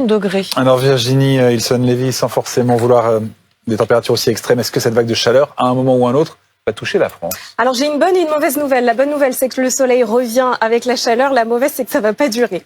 degrés. Alors Virginie Hillson-Lévy, sans forcément vouloir des températures aussi extrêmes, est-ce que cette vague de chaleur, à un moment ou un autre, va toucher la France? Alors j'ai une bonne et une mauvaise nouvelle. La bonne nouvelle, c'est que le soleil revient avec la chaleur. La mauvaise, c'est que ça va pas durer.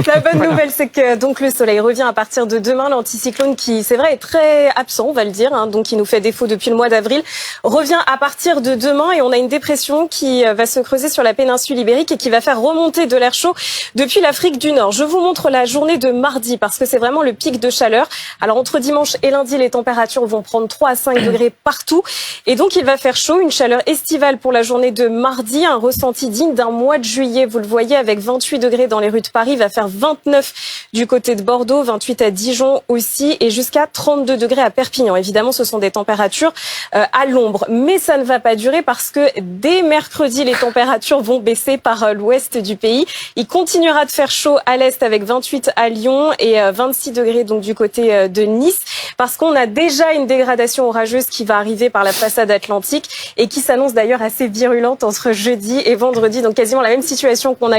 La bonne nouvelle, c'est que donc le soleil revient à partir de demain. L'anticyclone qui, c'est vrai, est très absent, on va le dire, donc qui nous fait défaut depuis le mois d'avril, revient à partir de demain et on a une dépression qui va se creuser sur la péninsule ibérique et qui va faire remonter de l'air chaud depuis l'Afrique du Nord. Je vous montre la journée de mardi parce que c'est vraiment le pic de chaleur. Alors entre dimanche et lundi, les températures vont prendre 3 à 5 degrés partout et donc il va faire chaud, une chaleur estivale pour la journée de mardi, un ressenti digne d'un mois de juillet, vous le voyez, avec 28 degrés dans les rues de Paris, va faire 29 du côté de Bordeaux, 28 à Dijon aussi et jusqu'à 32 degrés à Perpignan. Évidemment, ce sont des températures à l'ombre, mais ça ne va pas durer parce que dès mercredi, les températures vont baisser par l'ouest du pays. Il continuera de faire chaud à l'est avec 28 à Lyon et 26 degrés donc du côté de Nice parce qu'on a déjà une dégradation orageuse qui va arriver par la façade atlantique et qui s'annonce d'ailleurs assez virulente entre jeudi et vendredi. Donc quasiment la même situation qu'on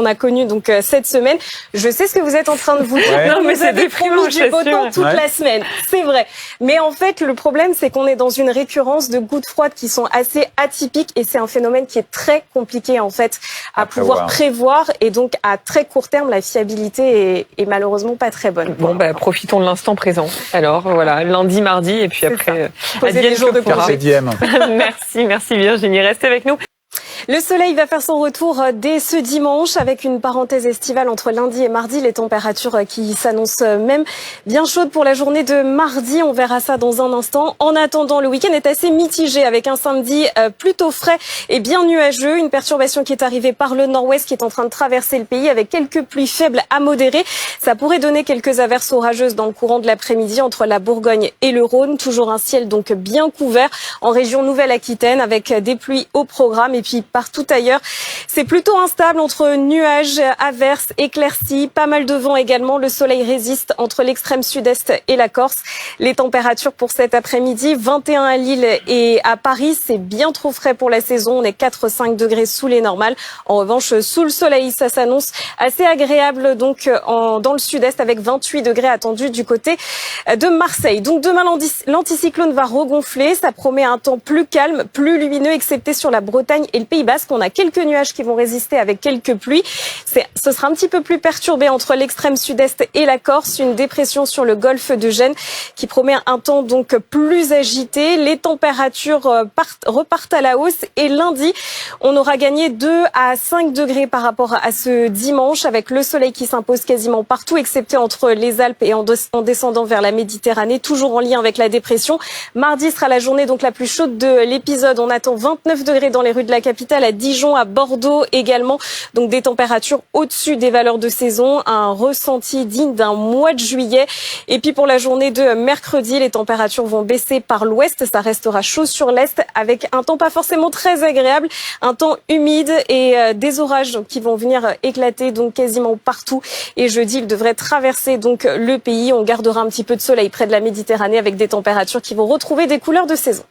a connue donc cette semaine. Je sais ce que vous êtes en train de vous dire. Ouais. Non, mais vous avez promis du beau temps toute la semaine. C'est vrai. Mais en fait, le problème, c'est qu'on est dans une récurrence de gouttes froides qui sont assez atypiques et c'est un phénomène qui est très compliqué en fait à pouvoir prévoir et donc à très court terme, la fiabilité est malheureusement pas très bonne. Bon, profitons de l'instant présent. Alors voilà, lundi, mardi et puis après, poser les jours de congé. Merci Virginie, restez avec nous. Le soleil va faire son retour dès ce dimanche avec une parenthèse estivale entre lundi et mardi. Les températures qui s'annoncent même bien chaudes pour la journée de mardi. On verra ça dans un instant. En attendant, le week-end est assez mitigé avec un samedi plutôt frais et bien nuageux. Une perturbation qui est arrivée par le nord-ouest qui est en train de traverser le pays avec quelques pluies faibles à modérées. Ça pourrait donner quelques averses orageuses dans le courant de l'après-midi entre la Bourgogne et le Rhône. Toujours un ciel donc bien couvert en région Nouvelle-Aquitaine avec des pluies au programme et puis partout ailleurs. C'est plutôt instable entre nuages, averses, éclaircies, pas mal de vent également. Le soleil résiste entre l'extrême sud-est et la Corse. Les températures pour cet après-midi, 21 à Lille et à Paris, c'est bien trop frais pour la saison. On est 4-5 degrés sous les normales. En revanche, sous le soleil, ça s'annonce assez agréable donc dans le sud-est avec 28 degrés attendus du côté de Marseille. Donc demain, l'anticyclone va regonfler. Ça promet un temps plus calme, plus lumineux, excepté sur la Bretagne et le Pays Basque. On a quelques nuages qui vont résister avec quelques pluies. Ce sera un petit peu plus perturbé entre l'extrême sud-est et la Corse. Une dépression sur le golfe de Gênes qui promet un temps donc plus agité. Les températures repartent à la hausse et lundi, on aura gagné 2 à 5 degrés par rapport à ce dimanche avec le soleil qui s'impose quasiment partout, excepté entre les Alpes et en descendant vers la Méditerranée, toujours en lien avec la dépression. Mardi sera la journée donc la plus chaude de l'épisode. On attend 29 degrés dans les rues de la capitale, à Dijon, à Bordeaux également. Donc des températures au-dessus des valeurs de saison, un ressenti digne d'un mois de juillet. Et puis pour la journée de mercredi, les températures vont baisser par l'ouest. Ça restera chaud sur l'est avec un temps pas forcément très agréable, un temps humide et des orages qui vont venir éclater donc quasiment partout. Et jeudi, il devrait traverser donc le pays. On gardera un petit peu de soleil près de la Méditerranée avec des températures qui vont retrouver des couleurs de saison.